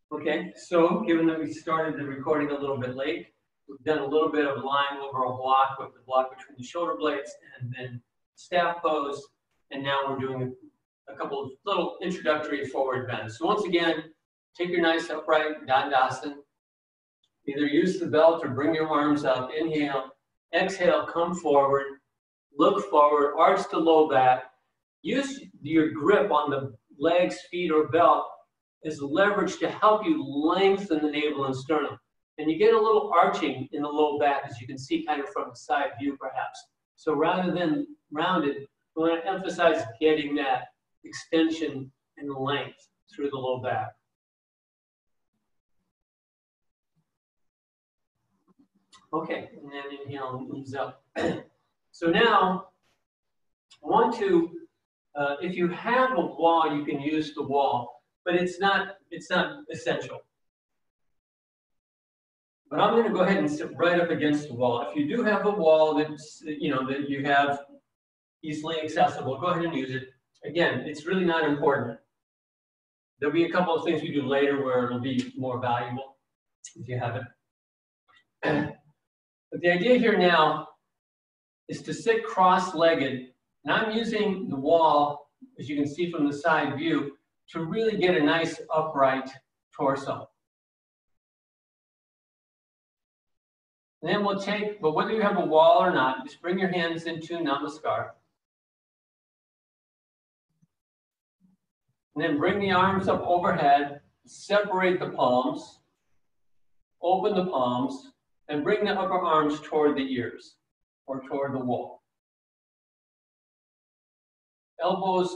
Okay, so given that we started the recording a little bit late, we've done a little bit of lying over a block with the block between the shoulder blades and then staff pose, and now we're doing a couple of little introductory forward bends. So once again, take your nice upright Dandasana. Either use the belt or bring your arms up. Inhale, exhale, come forward, look forward, arch the low back. Use your grip on the legs, feet, or belt as leverage to help you lengthen the navel and sternum. And you get a little arching in the low back, as you can see kind of from the side view perhaps. So rather than rounded, we want to emphasize getting that extension and length through the low back. Okay, and then inhale and ease up. So now, I want to, if you have a wall, you can use the wall, but it's not essential. But I'm going to go ahead and sit right up against the wall. If you do have a wall that's, that you have easily accessible, go ahead and use it. Again, it's really not important. There'll be a couple of things we do later where it'll be more valuable if you have it. But the idea here now is to sit cross-legged, and I'm using the wall, as you can see from the side view, to really get a nice upright torso. And then we'll take, but whether you have a wall or not, just bring your hands into Namaskar. And then bring the arms up overhead, separate the palms, open the palms, and bring the upper arms toward the ears or toward the wall. Elbows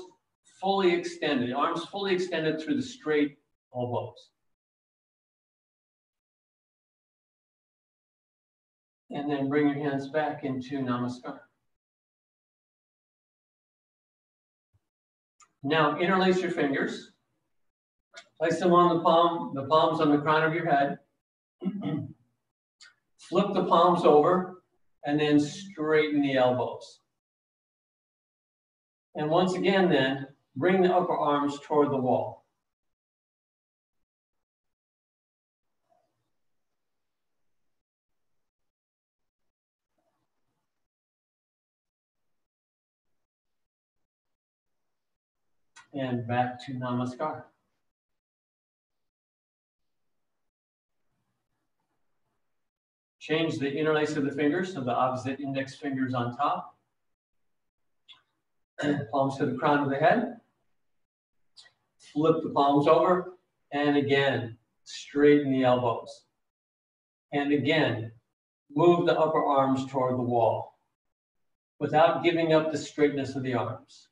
fully extended, arms fully extended through the straight elbows. And then bring your hands back into Namaskar. Now interlace your fingers. Place them on the palms on the crown of your head. Flip the palms over and then straighten the elbows. And once again then, bring the upper arms toward the wall. And back to Namaskar. Change the interlace of the fingers, so the opposite index fingers on top. Palms to the crown of the head. Flip the palms over, and again, straighten the elbows. And again, move the upper arms toward the wall without giving up the straightness of the arms.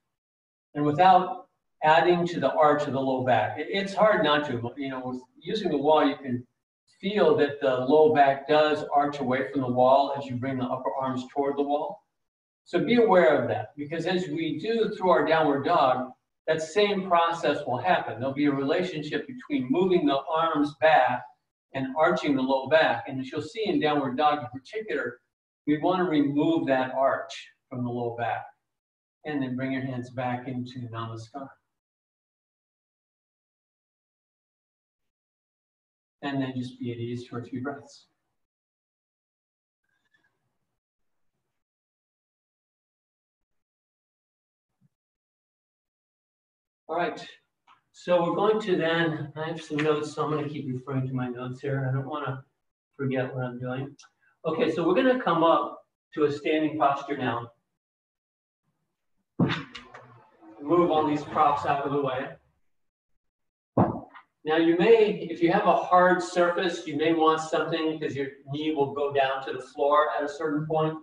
And without adding to the arch of the low back. It's hard not to, but with using the wall, you can feel that the low back does arch away from the wall as you bring the upper arms toward the wall. So be aware of that, because as we do through our downward dog, that same process will happen. There'll be a relationship between moving the arms back and arching the low back. And as you'll see in downward dog in particular, we want to remove that arch from the low back. And then bring your hands back into Namaskar. And then just be at ease for a few breaths. All right, so we're going to then, I have some notes, so I'm going to keep referring to my notes here. I don't want to forget what I'm doing. Okay, so we're going to come up to a standing posture now. Move all these props out of the way. Now you may, if you have a hard surface, you may want something because your knee will go down to the floor at a certain point.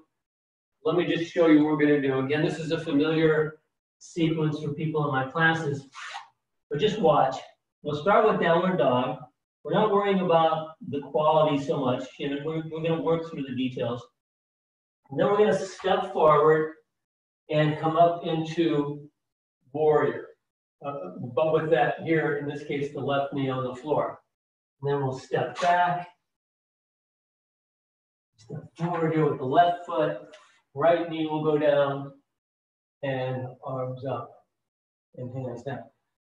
Let me just show you what we're going to do. Again, this is a familiar sequence for people in my classes, but just watch. We'll start with downward dog. We're not worrying about the quality so much. We're going to work through the details. And then we're going to step forward and come up into warrior. But with that here, in this case, the left knee on the floor. And then we'll step back. Step forward here with the left foot. Right knee will go down. And arms up. And hands down.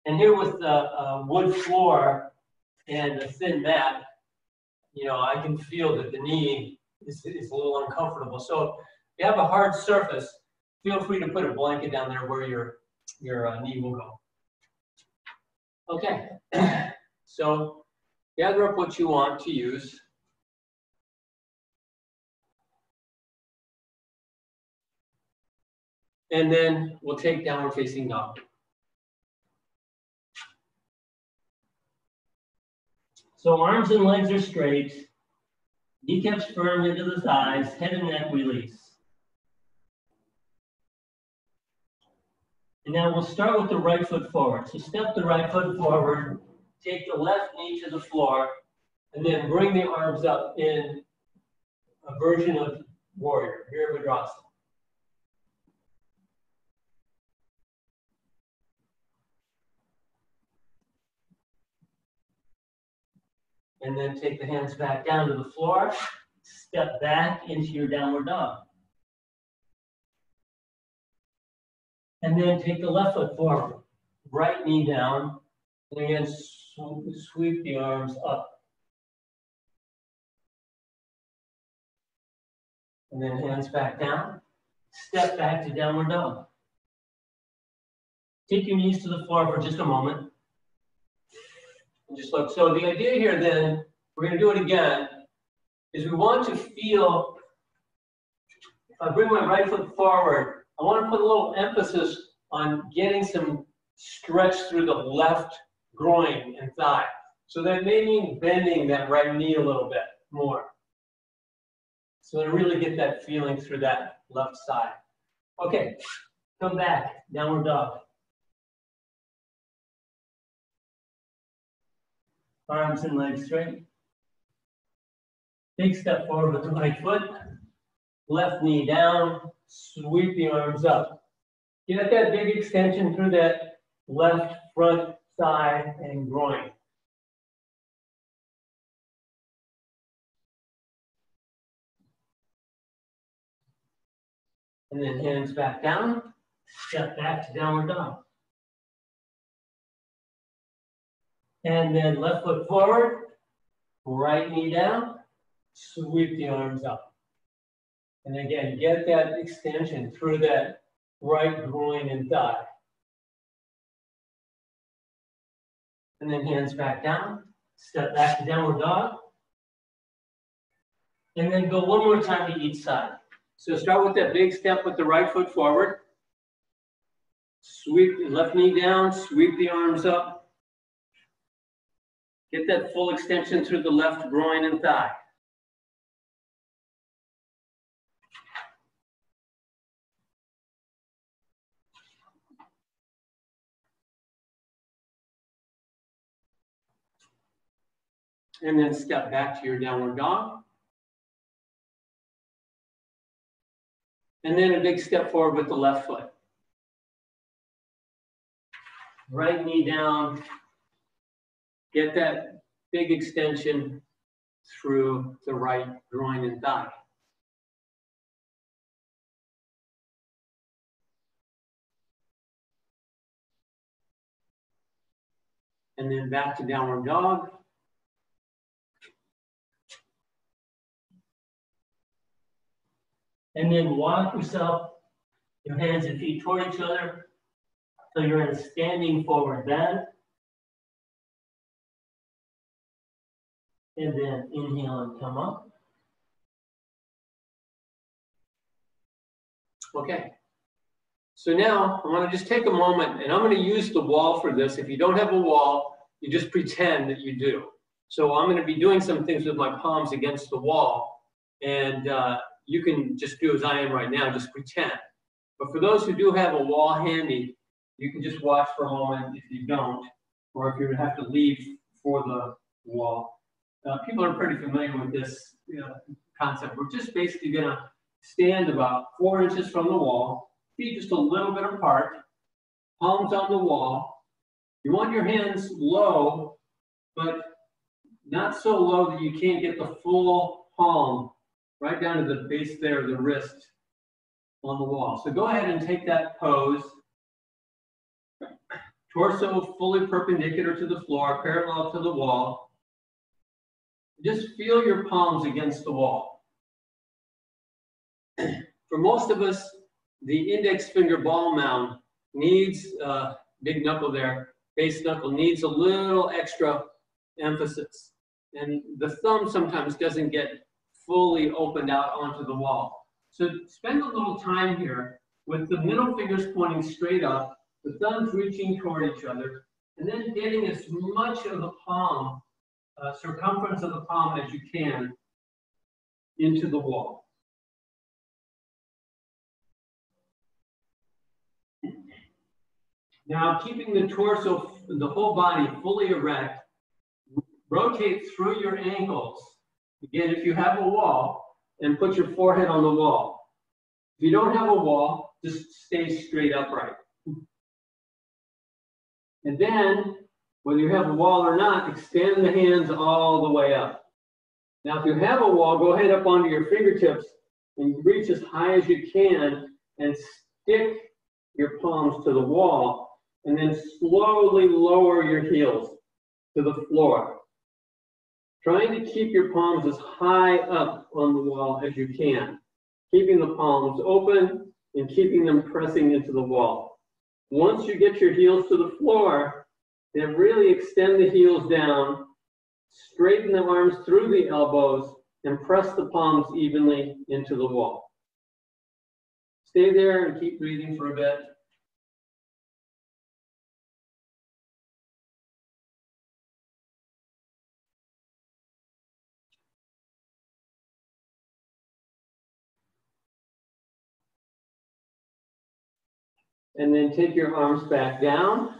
And here with the wood floor, and a thin mat, you know, I can feel that the knee is a little uncomfortable. So if you have a hard surface, feel free to put a blanket down there where your knee will go. Okay, so gather up what you want to use. And then we'll take downward facing dog. So arms and legs are straight, kneecaps firm into the thighs, head and neck release. And now we'll start with the right foot forward. So step the right foot forward, take the left knee to the floor, and then bring the arms up in a version of warrior, Virabhadrasana. And then take the hands back down to the floor, step back into your downward dog. And then take the left foot forward, right knee down, and again sweep the arms up. And then hands back down, step back to downward dog. Take your knees to the floor for just a moment. And just look. So the idea here then, we're going to do it again, is we want to feel, if I bring my right foot forward, I want to put a little emphasis on getting some stretch through the left groin and thigh. So that may mean bending that right knee a little bit more. So to really get that feeling through that left side. Okay, come back, downward dog. Arms and legs straight. Big step forward with the right foot. Left knee down, sweep the arms up. Get that big extension through that left front thigh and groin. And then hands back down, step back to downward dog. And then left foot forward, right knee down, sweep the arms up. And again, get that extension through that right groin and thigh. And then hands back down, step back to downward dog. And then go one more time to each side. So start with that big step with the right foot forward. Sweep the left knee down, sweep the arms up. Get that full extension through the left groin and thigh. And then step back to your downward dog. And then a big step forward with the left foot. Right knee down. Get that big extension through the right groin and thigh. And then back to downward dog. And then walk yourself, your hands and feet toward each other, so you're in a standing forward bend. And then inhale and come up. Okay. So now I want to just take a moment, and I'm going to use the wall for this. If you don't have a wall, you just pretend that you do. So I'm going to be doing some things with my palms against the wall, and you can just do as I am right now, just pretend. But for those who do have a wall handy, you can just watch for a moment if you don't, or if you have to leave for the wall. People are pretty familiar with this concept. We're just basically going to stand about 4 inches from the wall, feet just a little bit apart, palms on the wall. You want your hands low, but not so low that you can't get the full palm right down to the base there of the wrist on the wall. So go ahead and take that pose. Torso fully perpendicular to the floor, parallel to the wall. Just feel your palms against the wall. For most of us, the index finger ball mound needs, big knuckle there, base knuckle needs a little extra emphasis. And the thumb sometimes doesn't get fully opened out onto the wall. So spend a little time here with the middle fingers pointing straight up, the thumbs reaching toward each other, and then getting as much of the palm, circumference of the palm as you can into the wall. Now, keeping the torso, the whole body fully erect, rotate through your ankles. Again, if you have a wall, and put your forehead on the wall. If you don't have a wall, just stay straight upright. And then, whether you have a wall or not, extend the hands all the way up. Now, if you have a wall, go ahead up onto your fingertips and reach as high as you can and stick your palms to the wall, and then slowly lower your heels to the floor. Trying to keep your palms as high up on the wall as you can, keeping the palms open and keeping them pressing into the wall. Once you get your heels to the floor, then really extend the heels down, straighten the arms through the elbows, and press the palms evenly into the wall. Stay there and keep breathing for a bit. And then take your arms back down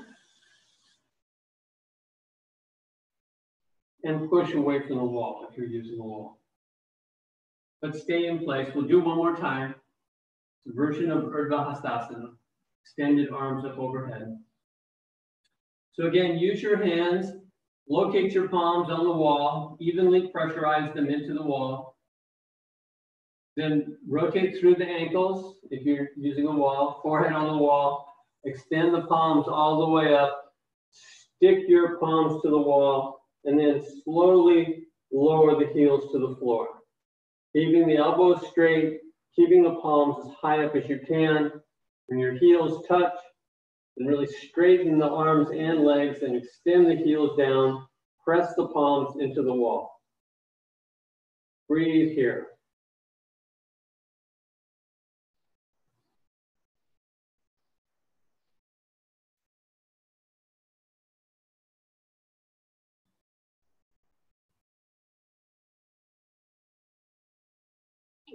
and push away from the wall if you're using the wall. But stay in place. We'll do one more time. It's a version of Adho Hastasana, extended arms up overhead. So again, use your hands, locate your palms on the wall, evenly pressurize them into the wall. Then rotate through the ankles if you're using a wall, forehead on the wall, extend the palms all the way up, stick your palms to the wall, and then slowly lower the heels to the floor. Keeping the elbows straight, keeping the palms as high up as you can. When your heels touch, and really straighten the arms and legs and extend the heels down, press the palms into the wall. Breathe here.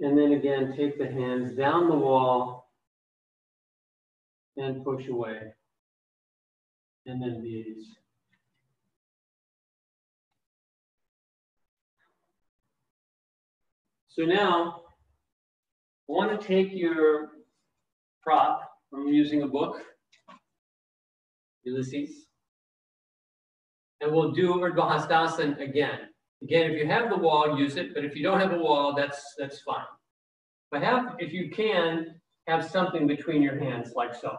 And then again, take the hands down the wall and push away. And then these. So now, I want to take your prop from using a book, Ulysses, and we'll do Adho Hastasana again. Again, if you have the wall, use it, but if you don't have a wall, that's fine. But if you can, have something between your hands like so.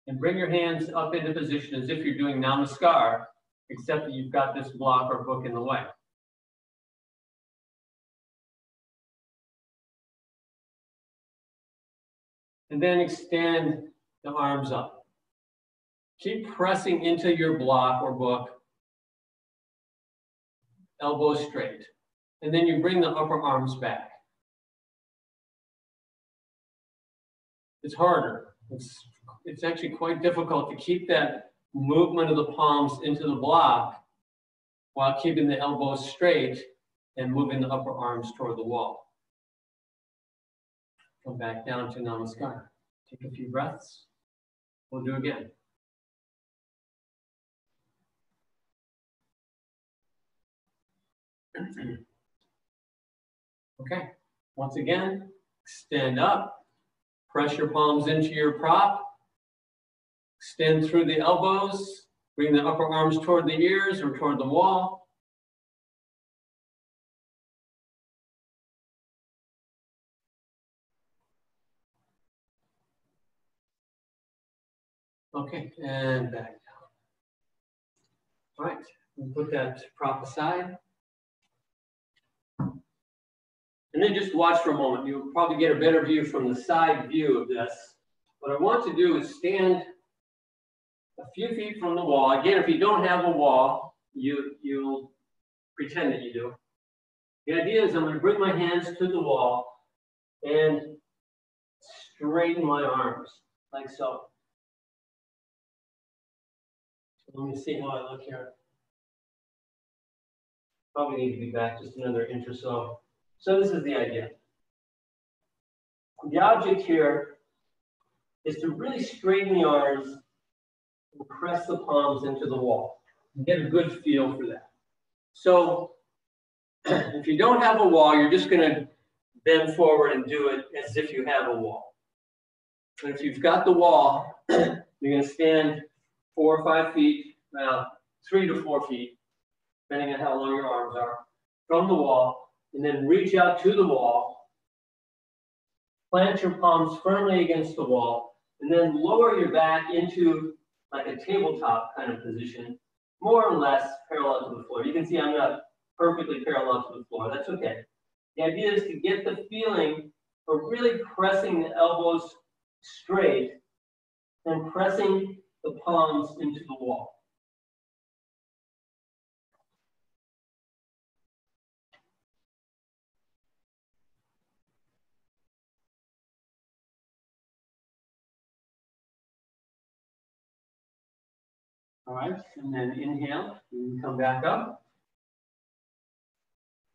And bring your hands up into position as if you're doing Namaskar, except that you've got this block or book in the way. And then extend the arms up. Keep pressing into your block or book, elbows straight. And then you bring the upper arms back. It's harder. It's actually quite difficult to keep that movement of the palms into the block while keeping the elbows straight and moving the upper arms toward the wall. Come back down to Namaskar. Take a few breaths. We'll do again. Okay, once again, stand up. Press your palms into your prop. Extend through the elbows. Bring the upper arms toward the ears or toward the wall. Okay, and back down. All right, we'll put that prop aside. And then just watch for a moment. You'll probably get a better view from the side view of this. What I want to do is stand a few feet from the wall. Again, if you don't have a wall, you'll pretend that you do. The idea is I'm going to bring my hands to the wall and straighten my arms, like so. Let me see how I look here. Probably need to be back just another inch or so. So this is the idea. The object here is to really straighten the arms and press the palms into the wall and get a good feel for that. So if you don't have a wall, you're just going to bend forward and do it as if you have a wall. But if you've got the wall, you're going to stand 4 or 5 feet, 3 to 4 feet, depending on how long your arms are, from the wall, and then reach out to the wall, plant your palms firmly against the wall, and then lower your back into like a tabletop kind of position, more or less parallel to the floor. You can see I'm not perfectly parallel to the floor. That's okay. The idea is to get the feeling of really pressing the elbows straight and pressing the palms into the wall. All right, and then inhale, and come back up.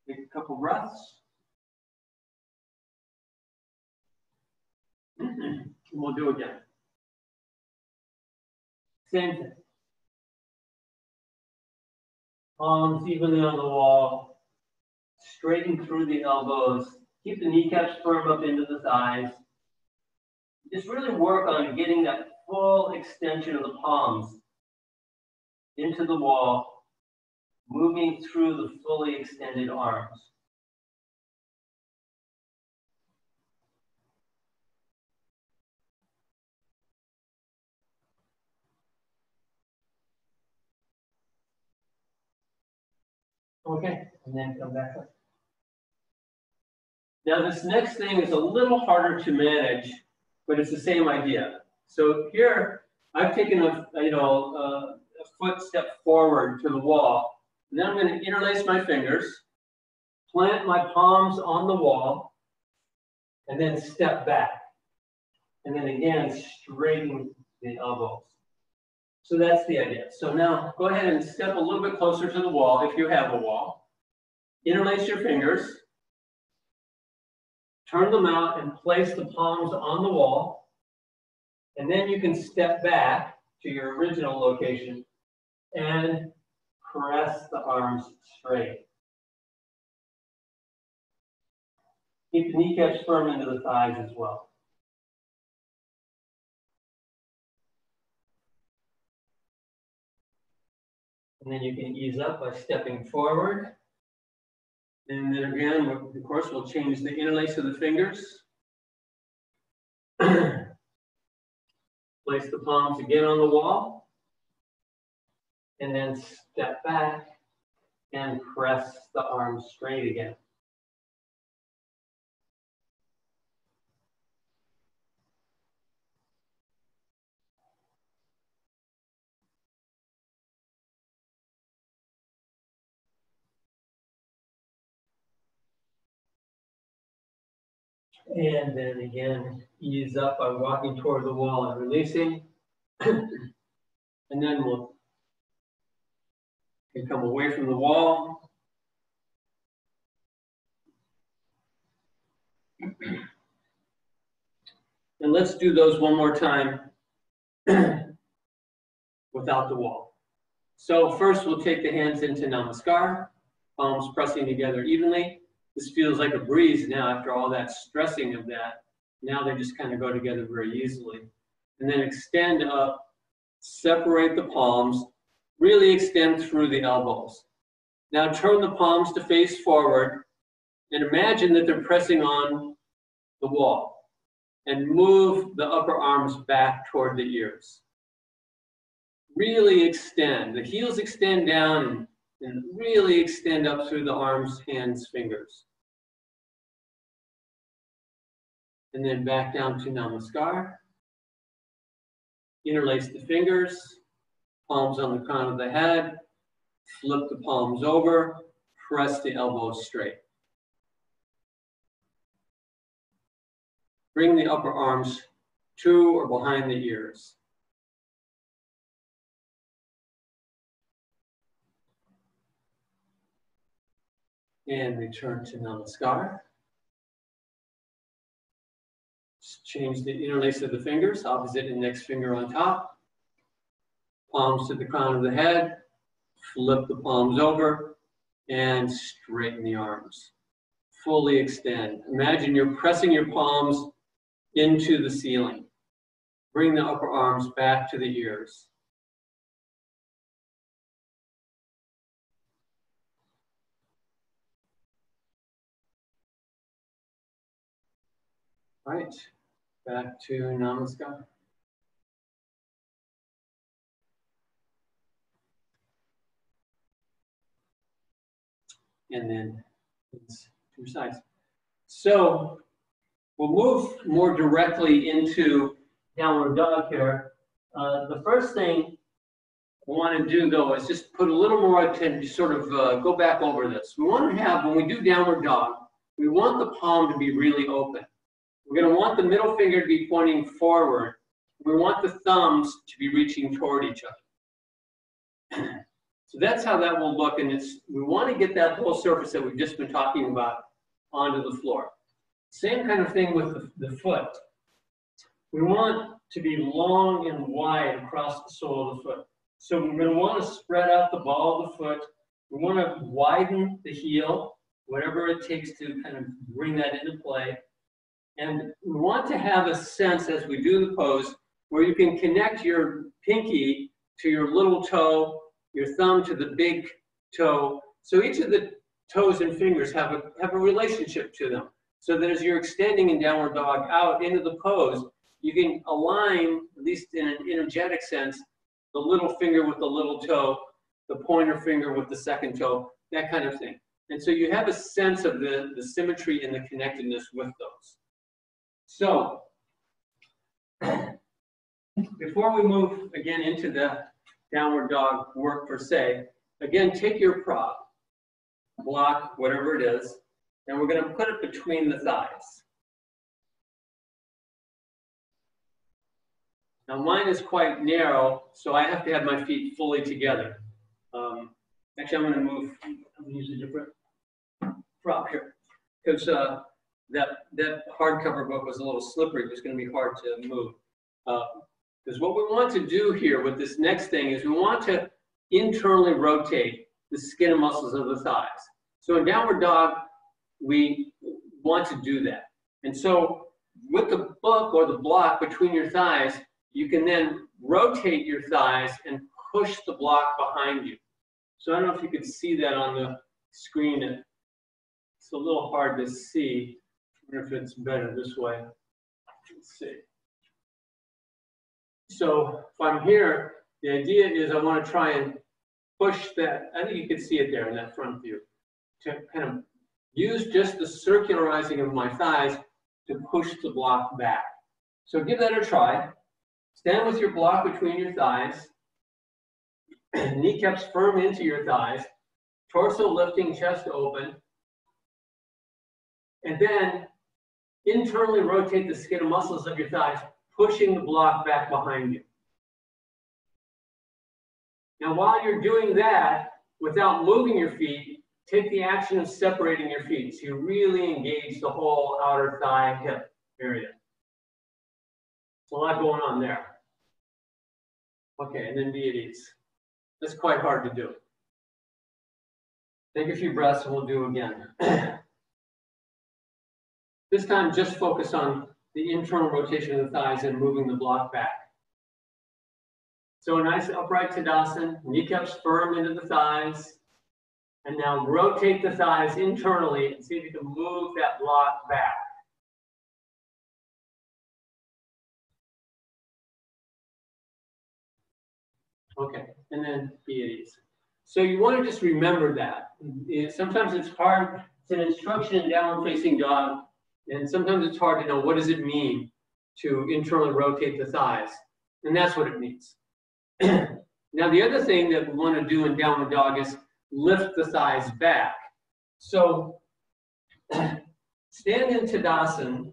Take a couple breaths. And we'll do again. Same thing. Palms evenly on the wall. Straighten through the elbows. Keep the kneecaps firm up into the thighs. Just really work on getting that full extension of the palms into the wall, moving through the fully extended arms. Okay, and then come back up. Now this next thing is a little harder to manage, but it's the same idea. So here, I've taken a foot step forward to the wall. And then I'm going to interlace my fingers, plant my palms on the wall, and then step back. And then again, straighten the elbows. So that's the idea. So now go ahead and step a little bit closer to the wall if you have a wall. Interlace your fingers. Turn them out and place the palms on the wall. And then you can step back to your original location and press the arms straight. Keep the kneecaps firm into the thighs as well. And then you can ease up by stepping forward. And then again, of course, we'll change the interlace of the fingers. Place the palms again on the wall. And then step back and press the arms straight again. And then again, ease up by walking toward the wall and releasing. And then we'll come away from the wall. And let's do those one more time without the wall. So first we'll take the hands into Namaskar, palms pressing together evenly. This feels like a breeze now after all that stressing of that. Now they just kind of go together very easily. And then extend up, separate the palms, really extend through the elbows. Now turn the palms to face forward and imagine that they're pressing on the wall. And move the upper arms back toward the ears. Really extend. The heels extend down and really extend up through the arms, hands, fingers. And then back down to Namaskar. Interlace the fingers, palms on the crown of the head, flip the palms over, press the elbows straight. Bring the upper arms to or behind the ears. And return to Namaskar. Just change the interlace of the fingers, opposite index finger on top. Palms to the crown of the head. Flip the palms over and straighten the arms. Fully extend. Imagine you're pressing your palms into the ceiling. Bring the upper arms back to the ears. All right, back to Namaskar. And then it's to your sides. So we'll move more directly into downward dog here. The first thing we want to do, though, is just put a little more attention, sort of go back over this. We want to have, when we do downward dog, we want the palm to be really open. We're going to want the middle finger to be pointing forward. We want the thumbs to be reaching toward each other. So that's how that will look, and we want to get that whole surface that we've just been talking about onto the floor. Same kind of thing with the foot. We want to be long and wide across the sole of the foot. So we're going to want to spread out the ball of the foot. We want to widen the heel, whatever it takes to kind of bring that into play. And we want to have a sense as we do the pose where you can connect your pinky to your little toe, your thumb to the big toe. So each of the toes and fingers have a relationship to them. So that as you're extending in downward dog out into the pose, you can align, at least in an energetic sense, the little finger with the little toe, the pointer finger with the second toe, that kind of thing. And so you have a sense of the symmetry and the connectedness with those. So, before we move again into the downward dog work per se, again, take your prop, block, whatever it is, and we're going to put it between the thighs. Now mine is quite narrow, so I have to have my feet fully together. Actually, I'm going to move, I'm going to use a different prop here, because that hardcover book was a little slippery. It was going to be hard to move. Because what we want to do here with this next thing is we want to internally rotate the skin and muscles of the thighs. So in downward dog, we want to do that. And so with the book or the block between your thighs, you can then rotate your thighs and push the block behind you. So I don't know if you could see that on the screen. It's a little hard to see. I wonder if it's better this way. Let's see. So if I'm here, the idea is I want to try and push that. I think you can see it there in that front view. To kind of use just the circularizing of my thighs to push the block back. So give that a try. Stand with your block between your thighs. Kneecaps firm into your thighs. Torso lifting, chest open. And then internally rotate the skin and muscles of your thighs, pushing the block back behind you. Now, while you're doing that, without moving your feet, take the action of separating your feet. So you really engage the whole outer thigh hip area. There's a lot going on there. Okay, and then be at ease. That's quite hard to do. Take a few breaths and we'll do it again. This time, just focus on the internal rotation of the thighs and moving the block back. So a nice upright Tadasana, kneecaps firm into the thighs. And now rotate the thighs internally and see if you can move that block back. Okay, and then be at ease. So you want to just remember that. Sometimes it's hard. It's an instruction in downward facing dog. And sometimes it's hard to know what does it mean to internally rotate the thighs. And that's what it means. Now, the other thing that we want to do in downward dog is lift the thighs back. So stand in Tadasana.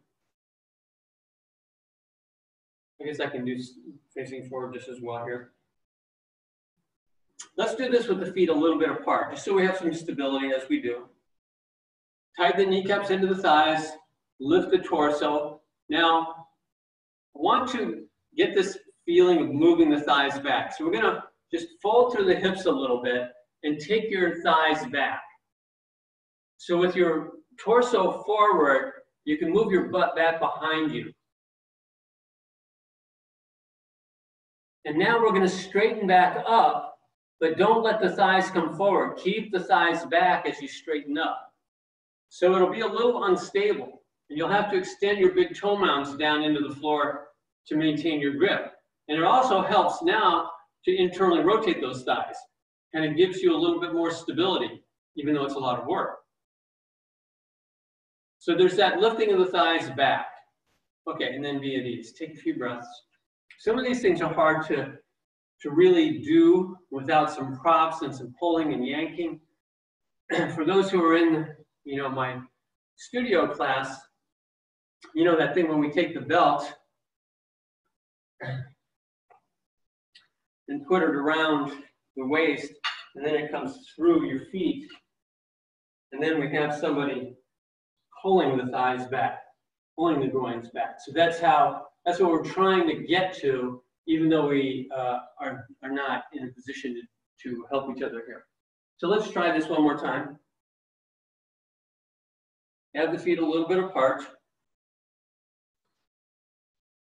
I guess I can do facing forward just as well here. Let's do this with the feet a little bit apart, just so we have some stability as we do. Tighten the kneecaps into the thighs, lift the torso. Now, I want to get this feeling of moving the thighs back. So we're gonna just fold through the hips a little bit and take your thighs back. So with your torso forward, you can move your butt back behind you. And now we're gonna straighten back up, but don't let the thighs come forward. Keep the thighs back as you straighten up. So it'll be a little unstable, and you'll have to extend your big toe mounds down into the floor to maintain your grip. And it also helps now to internally rotate those thighs, and it gives you a little bit more stability, even though it's a lot of work. So there's that lifting of the thighs back. Okay, and then be at ease. Take a few breaths. Some of these things are hard to really do without some props and some pulling and yanking. For those who are in, my studio class, that thing when we take the belt and put it around the waist, and then it comes through your feet, and then we have somebody pulling the thighs back, pulling the groins back. So that's what we're trying to get to, even though we are not in a position to help each other here. So let's try this one more time. Have the feet a little bit apart.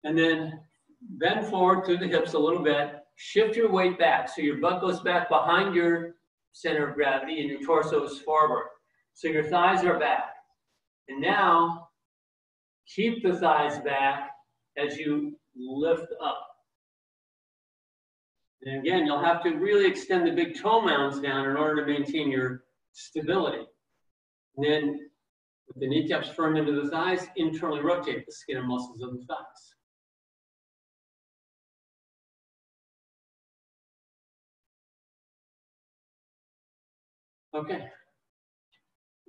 And then bend forward through the hips a little bit. Shift your weight back so your butt goes back behind your center of gravity and your torso is forward. So your thighs are back. And now keep the thighs back as you lift up. And again, you'll have to really extend the big toe mounds down in order to maintain your stability. And then with the kneecaps firm into the thighs, internally rotate the skin and muscles of the thighs. Okay.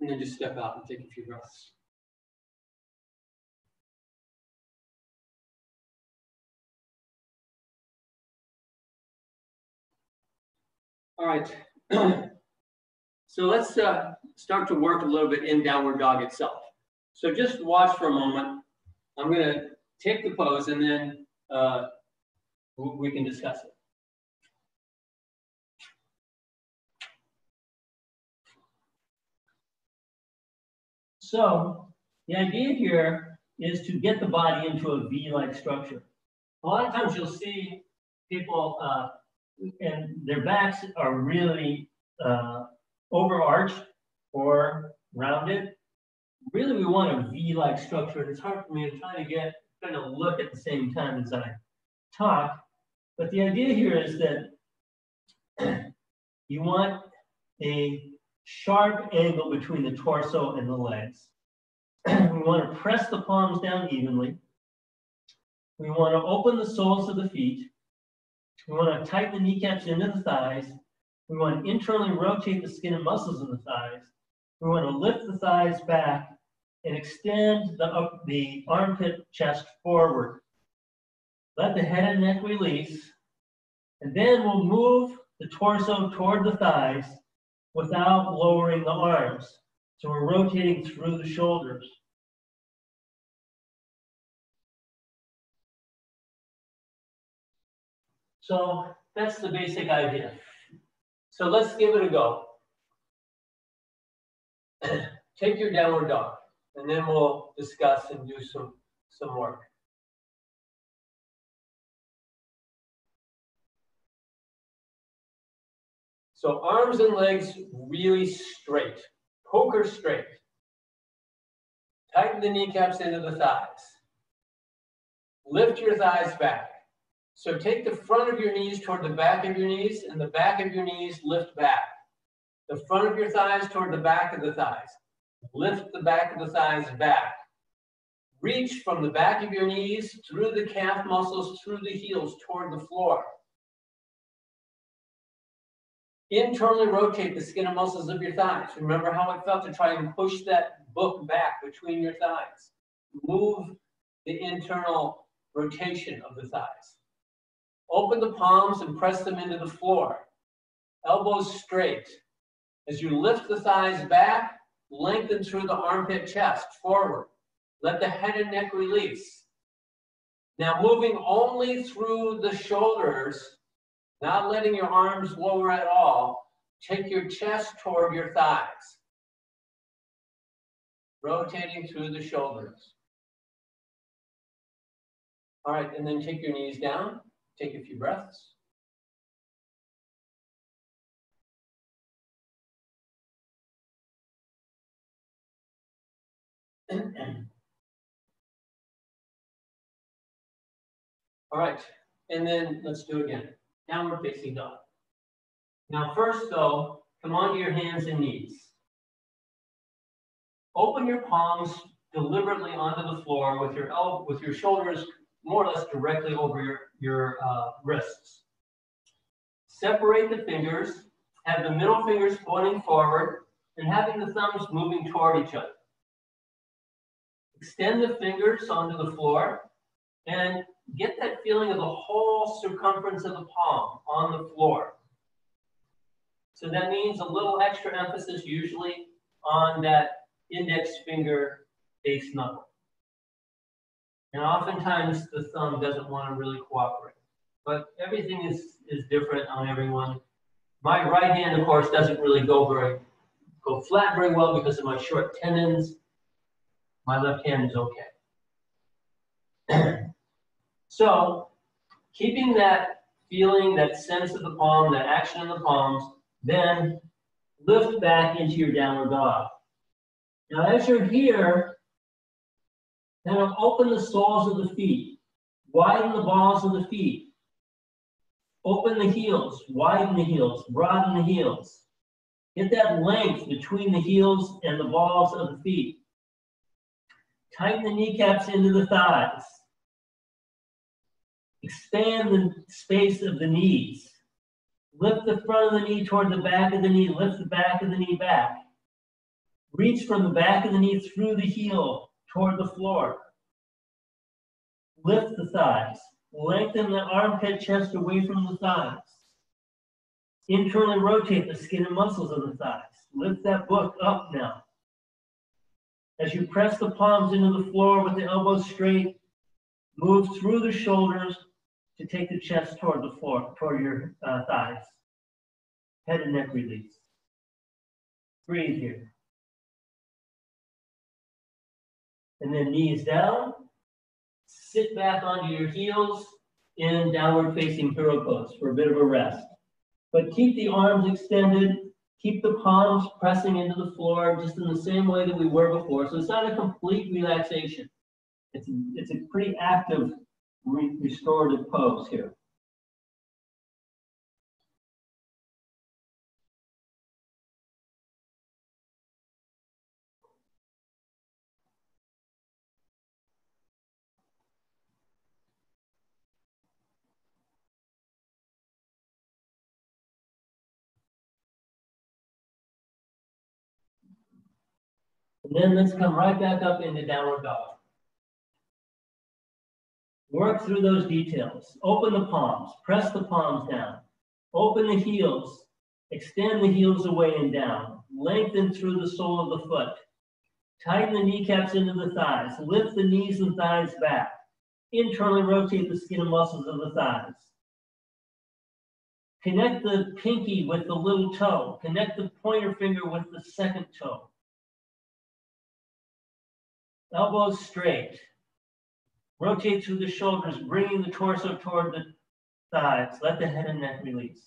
And then just step out and take a few breaths. All right. So let's start to work a little bit in downward dog itself. So just watch for a moment. I'm going to take the pose and then we can discuss it. So the idea here is to get the body into a V-like structure. A lot of times you'll see people and their backs are really overarched or rounded. Really, we want a V-like structure, and it's hard for me to try to look at the same time as I talk. But the idea here is that you want a sharp angle between the torso and the legs. We want to press the palms down evenly. We want to open the soles of the feet. We want to tighten the kneecaps into the thighs. We want to internally rotate the skin and muscles of the thighs. We want to lift the thighs back and extend the armpit chest forward. Let the head and neck release. And then we'll move the torso toward the thighs without lowering the arms. So we're rotating through the shoulders. So that's the basic idea. So let's give it a go. Take your downward dog, and then we'll discuss and do some work. So arms and legs really straight, poker straight. Tighten the kneecaps into the thighs. Lift your thighs back. So take the front of your knees toward the back of your knees, and the back of your knees lift back. The front of your thighs toward the back of the thighs. Lift the back of the thighs back. Reach from the back of your knees, through the calf muscles, through the heels, toward the floor. Internally rotate the skin and muscles of your thighs. Remember how it felt to try and push that book back between your thighs. Move the internal rotation of the thighs. Open the palms and press them into the floor. Elbows straight. As you lift the thighs back, lengthen through the armpit chest, forward. Let the head and neck release. Now moving only through the shoulders, not letting your arms lower at all. Take your chest toward your thighs. Rotating through the shoulders. All right, and then take your knees down. Take a few breaths. All right, and then let's do it again. Downward facing dog. Now first though, come onto your hands and knees. Open your palms deliberately onto the floor with your shoulders more or less directly over your wrists. Separate the fingers, have the middle fingers pointing forward and having the thumbs moving toward each other. Extend the fingers onto the floor and get that feeling of the whole circumference of the palm on the floor. So that means a little extra emphasis usually on that index finger base knuckle. And oftentimes the thumb doesn't want to really cooperate. But everything is different on everyone. My right hand, of course, doesn't really go flat very well because of my short tendons. My left hand is okay. So, keeping that feeling, that sense of the palm, that action in the palms, then lift back into your downward dog. Now, as you're here, kind of open the soles of the feet, widen the balls of the feet, open the heels, widen the heels, broaden the heels. Get that length between the heels and the balls of the feet. Tighten the kneecaps into the thighs. Expand the space of the knees. Lift the front of the knee toward the back of the knee. Lift the back of the knee back. Reach from the back of the knee through the heel toward the floor. Lift the thighs. Lengthen the armpit chest away from the thighs. Internally rotate the skin and muscles of the thighs. Lift that book up now. As you press the palms into the floor with the elbows straight, move through the shoulders to take the chest toward the floor, toward your thighs. Head and neck release. Breathe here. And then knees down. Sit back onto your heels in downward facing hero pose for a bit of a rest. But keep the arms extended. Keep the palms pressing into the floor just in the same way that we were before. So it's not a complete relaxation. It's a pretty active restorative pose here. And then let's come right back up into downward dog. Work through those details. Open the palms, press the palms down. Open the heels, extend the heels away and down. Lengthen through the sole of the foot. Tighten the kneecaps into the thighs. Lift the knees and thighs back. Internally rotate the skin and muscles of the thighs. Connect the pinky with the little toe. Connect the pointer finger with the second toe. Elbows straight. Rotate through the shoulders, bringing the torso toward the thighs. Let the head and neck release.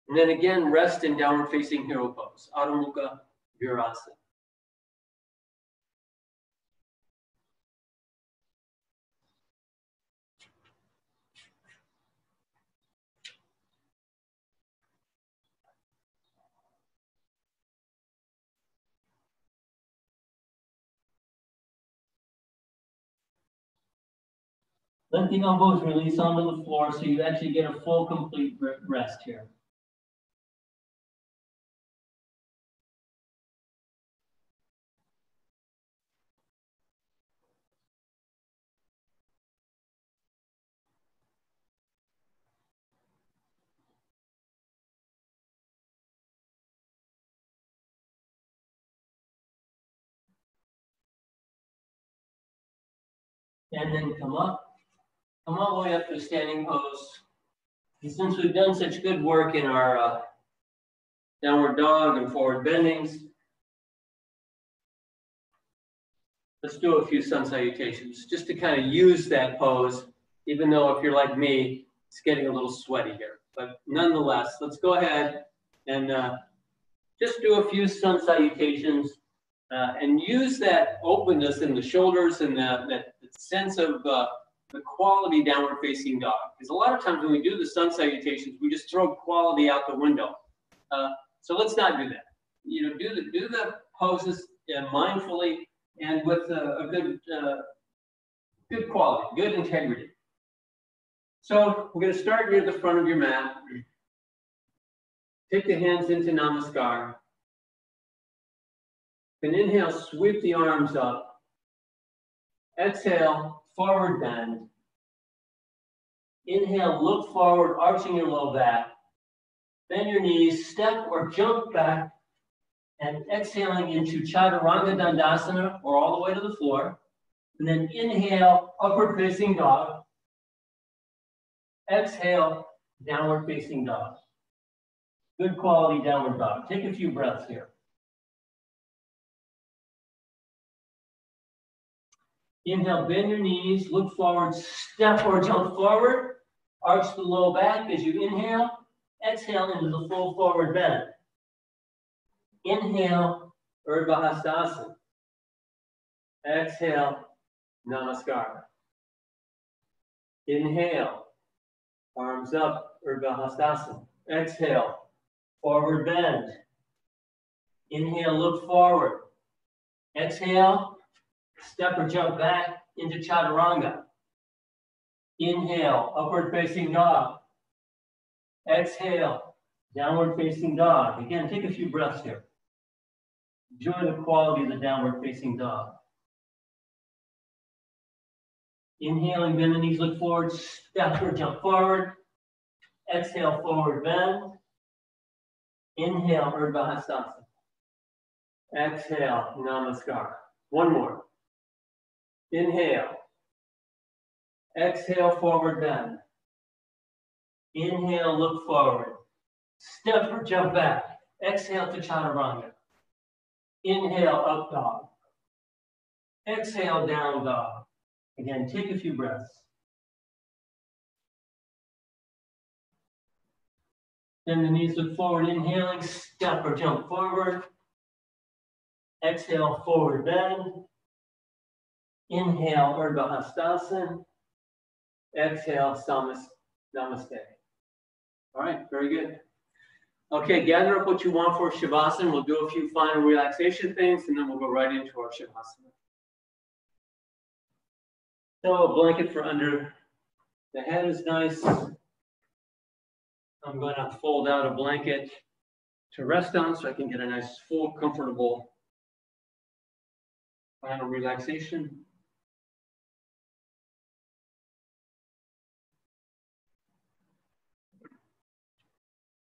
And then again, rest in downward facing hero pose. Adho, Mukha, Virasana. Let the elbows release onto the floor so you actually get a full, complete rest here. And then come up. Come all the way up to standing pose. And since we've done such good work in our downward dog and forward bendings, let's do a few sun salutations just to kind of use that pose, even though if you're like me, it's getting a little sweaty here. But nonetheless, let's go ahead and just do a few sun salutations and use that openness in the shoulders and that sense of the quality downward facing dog. Because a lot of times when we do the sun salutations, we just throw quality out the window. So let's not do that. You know, do the poses mindfully and with a good quality, good integrity. So we're going to start near the front of your mat. Take the hands into Namaskar. Then inhale, sweep the arms up. Exhale, forward bend. Inhale, look forward, arching your low back. Bend your knees, step or jump back, and exhaling into Chaturanga Dandasana, or all the way to the floor. And then inhale, upward facing dog. Exhale, downward facing dog. Good quality downward dog. Take a few breaths here. Inhale, bend your knees, look forward, step or jump forward. Arch the low back as you inhale. Exhale into the full forward bend. Inhale, Urdhva Hastasana. Exhale, Namaskar. Inhale, arms up, Urdhva Hastasana. Exhale, forward bend. Inhale, look forward. Exhale, step or jump back into Chaturanga. Inhale, upward facing dog. Exhale, downward facing dog. Again, take a few breaths here. Enjoy the quality of the downward facing dog. Inhaling, bend the knees, look forward, step or jump forward. Exhale, forward bend. Inhale, Urdhva Hastasana. Exhale, Namaskar. One more. Inhale. Exhale, forward bend. Inhale, look forward. Step or jump back. Exhale to Chaturanga. Inhale, up dog. Exhale, down dog. Again, take a few breaths. Then the knees look forward, inhaling, step or jump forward. Exhale, forward bend. Inhale, Urdhva Hastasana. Exhale, Namaste. All right, very good. Okay, gather up what you want for Shavasana. We'll do a few final relaxation things, and then we'll go right into our Shavasana. So a blanket for under the head is nice. I'm going to fold out a blanket to rest on so I can get a nice, full, comfortable final relaxation.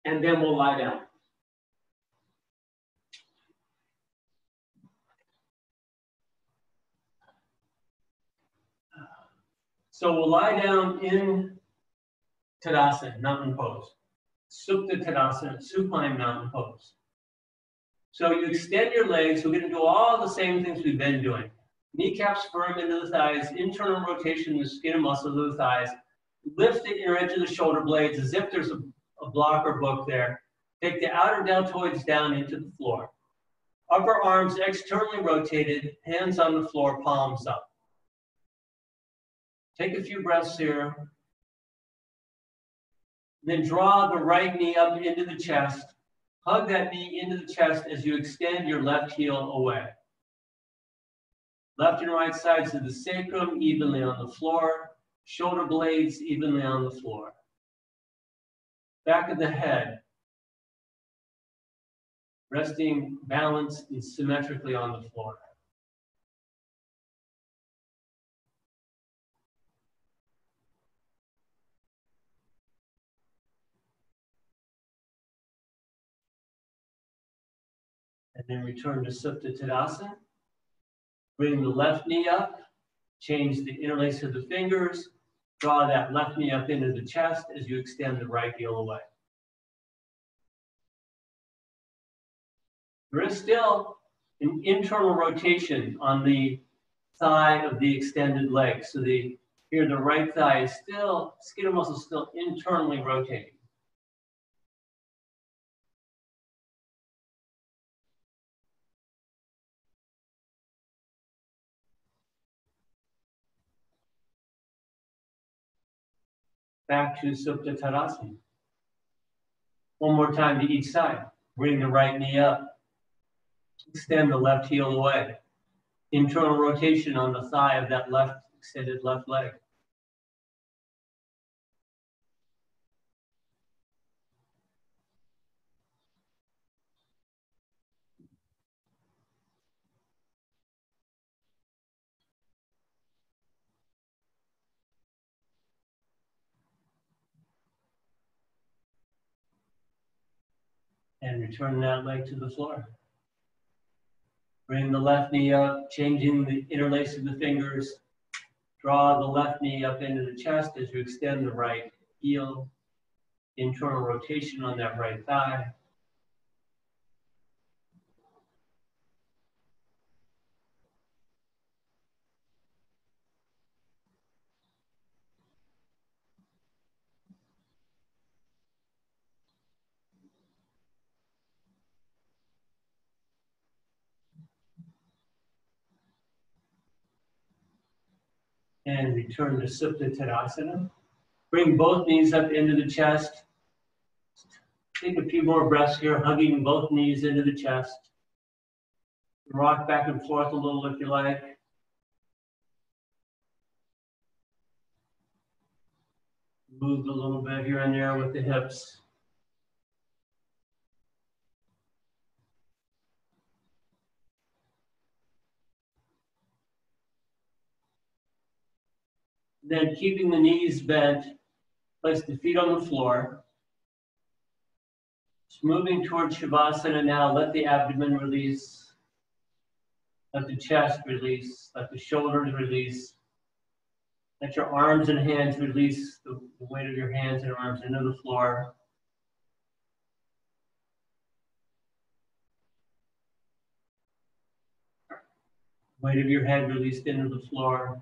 And then we'll lie down. So we'll lie down in Tadasana, mountain pose. Supta Tadasana, supine mountain pose. So you extend your legs. We're going to do all the same things we've been doing. Kneecaps firm into the thighs, internal rotation of the skin and muscles of the thighs. Lift the inner edge of the shoulder blades as if there's a block or book there. Take the outer deltoids down into the floor. Upper arms externally rotated, hands on the floor, palms up. Take a few breaths here. Then draw the right knee up into the chest. Hug that knee into the chest as you extend your left heel away. Left and right sides of the sacrum evenly on the floor. Shoulder blades evenly on the floor. Back of the head, resting balanced and symmetrically on the floor. And then return to Supta Tadasana. Bring the left knee up, change the interlace of the fingers, draw that left knee up into the chest as you extend the right heel away. There is still an internal rotation on the thigh of the extended leg. So the right thigh is still, skeletal muscle is still internally rotating. Back to Supta Tadasana. One more time to each side. Bring the right knee up. Extend the left heel away. Internal rotation on the thigh of that extended left leg. And return that leg to the floor. Bring the left knee up, changing the interlace of the fingers. Draw the left knee up into the chest as you extend the right heel. Internal rotation on that right thigh. And return to Supta Tadasana. Bring both knees up into the chest. Take a few more breaths here, hugging both knees into the chest. Rock back and forth a little if you like. Move a little bit here and there with the hips. Then keeping the knees bent, place the feet on the floor. Just moving towards Shavasana now, let the abdomen release. Let the chest release, let the shoulders release. Let your arms and hands release the weight of your hands and arms into the floor. Weight of your head released into the floor.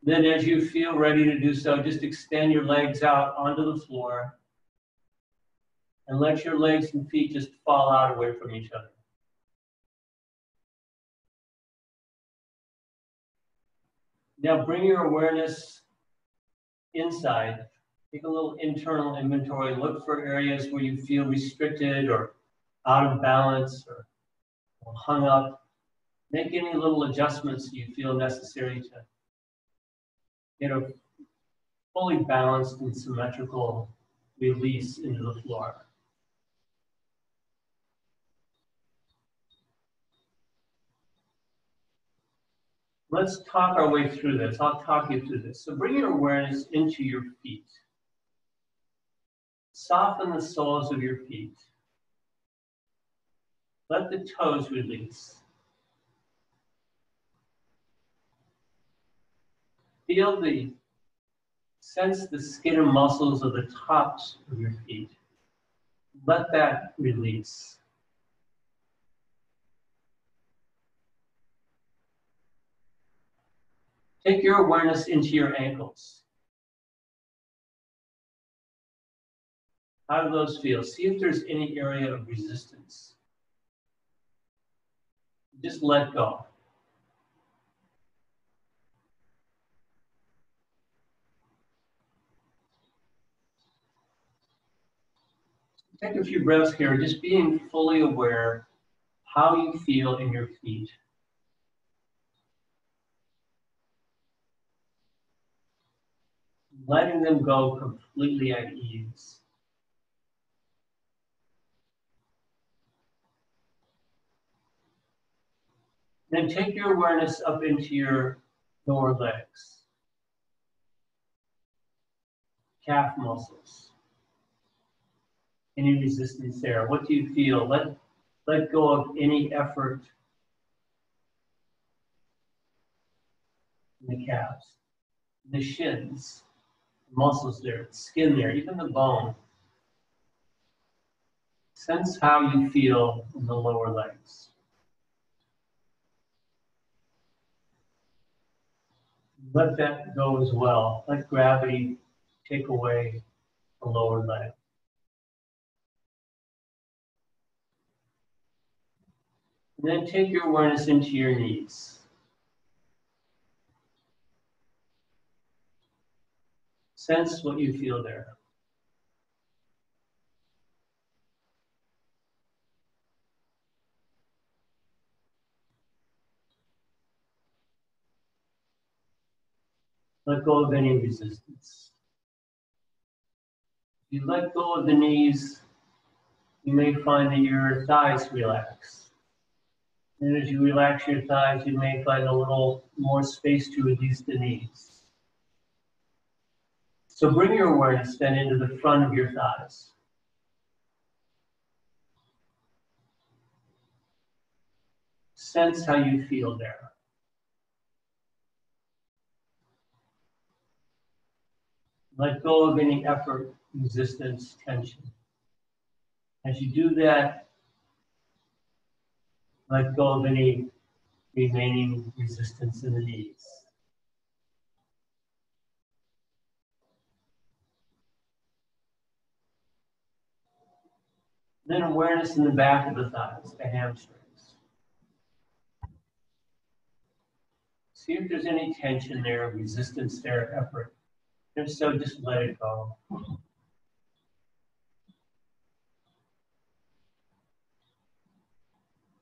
Then as you feel ready to do so, just extend your legs out onto the floor and let your legs and feet just fall out away from each other. Now bring your awareness inside. Take a little internal inventory. Look for areas where you feel restricted or out of balance or hung up. Make any little adjustments you feel necessary to get a fully balanced and symmetrical release into the floor. Let's talk our way through this. I'll talk you through this. So bring your awareness into your feet. Soften the soles of your feet. Let the toes release. Sense the skin and muscles of the tops of your feet. Let that release. Take your awareness into your ankles. How do those feel? See if there's any area of resistance. Just let go. Take a few breaths here, just being fully aware how you feel in your feet. letting them go completely at ease. Then take your awareness up into your lower legs, calf muscles. Any resistance there? What do you feel? Let go of any effort in the calves, the shins, the muscles there, the skin there, even the bone. Sense how you feel in the lower legs. Let that go as well. Let gravity take away the lower leg. And then take your awareness into your knees. Sense what you feel there. Let go of any resistance. If you let go of the knees, you may find that your thighs relax. And as you relax your thighs, you may find a little more space to release the knees. So bring your awareness then into the front of your thighs. Sense how you feel there. Let go of any effort, resistance, tension. As you do that, let go of any remaining resistance in the knees. Then awareness in the back of the thighs, the hamstrings. See if there's any tension there, resistance there, effort. If so, just let it go.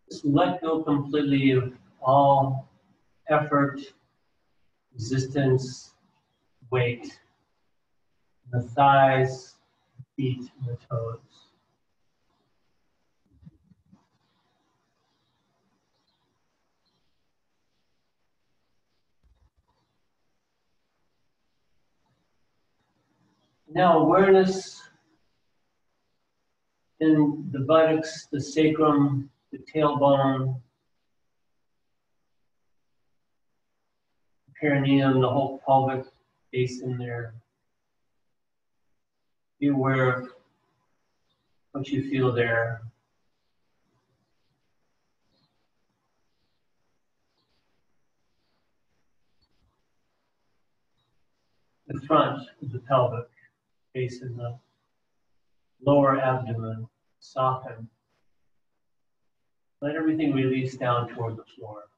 Just let go completely of all effort, resistance, weight, the thighs, the feet, and the toes. Now awareness in the buttocks, the sacrum, the tailbone, perineum, the whole pelvic basin there. Be aware of what you feel there. The front of the pelvic basin, the lower abdomen, soften. Let everything release down toward the floor.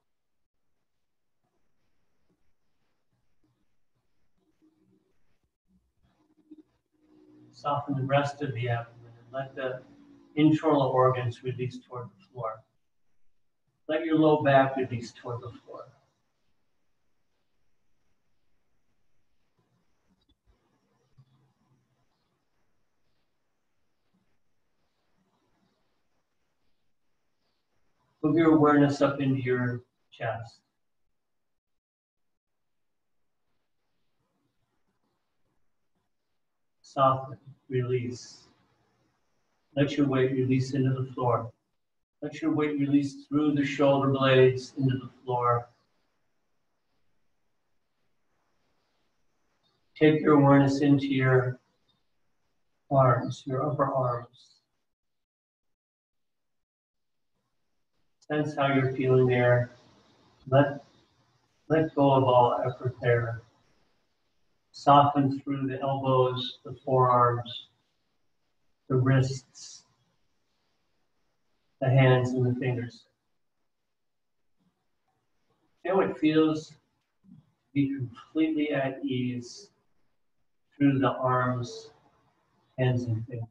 Soften the rest of the abdomen and let the internal organs release toward the floor. Let your low back release toward the floor. Move your awareness up into your chest. Soften, release. Let your weight release into the floor. Let your weight release through the shoulder blades into the floor. Take your awareness into your arms, your upper arms. Sense how you're feeling there. Let go of all effort there. Soften through the elbows, the forearms, the wrists, the hands and the fingers. Feel what it feels to be completely at ease through the arms, hands, and fingers.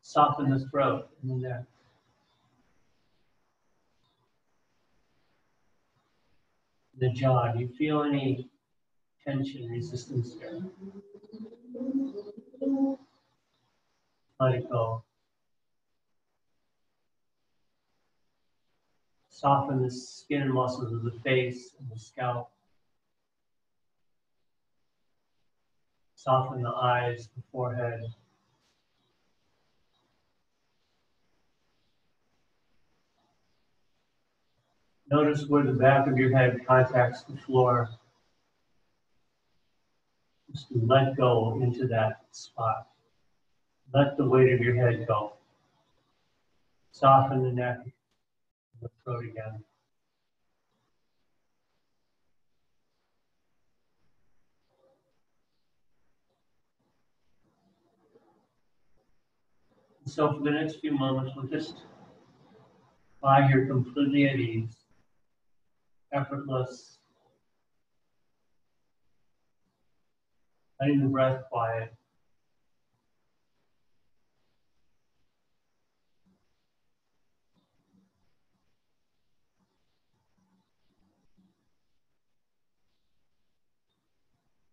Soften the throat and the neck. the jaw. Do you feel any tension, resistance there? Let it go. Soften the skin and muscles of the face and the scalp. Soften the eyes, the forehead. Notice where the back of your head contacts the floor. Just let go into that spot. Let the weight of your head go. Soften the neck and the throat again. So for the next few moments, we'll just lie here completely at ease, effortless, letting the breath quiet.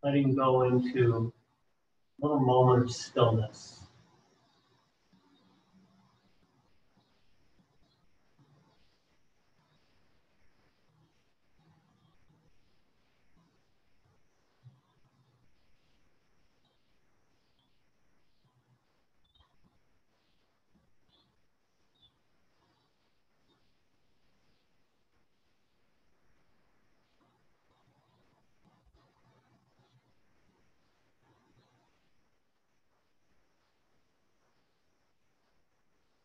Letting go into a little moment of stillness.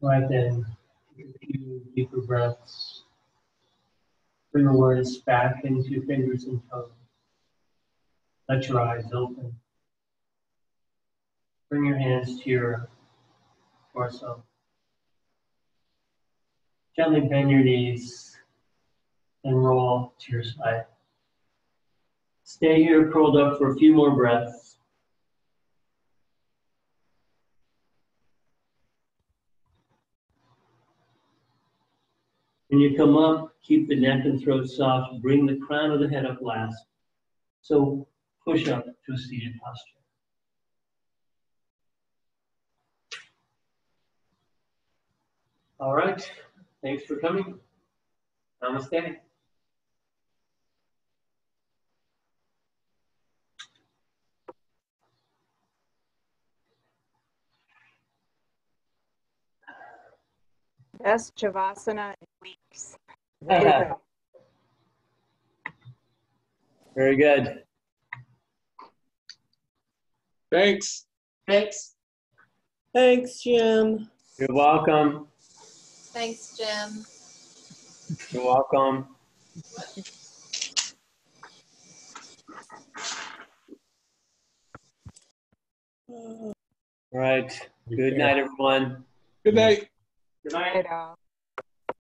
Right then, take a few deeper breaths. Bring awareness back into your fingers and toes. Let your eyes open. Bring your hands to your torso. Gently bend your knees and roll to your side. Stay here curled up for a few more breaths. When you come up, keep the neck and throat soft. Bring the crown of the head up last. So push up to a seated posture. All right, thanks for coming. Namaste. Best Shavasana in weeks. Very good. Thanks. Thanks. Thanks, Jim. You're welcome. Thanks, Jim. You're welcome. All right. Good night, everyone. Good night. Good night. Right on.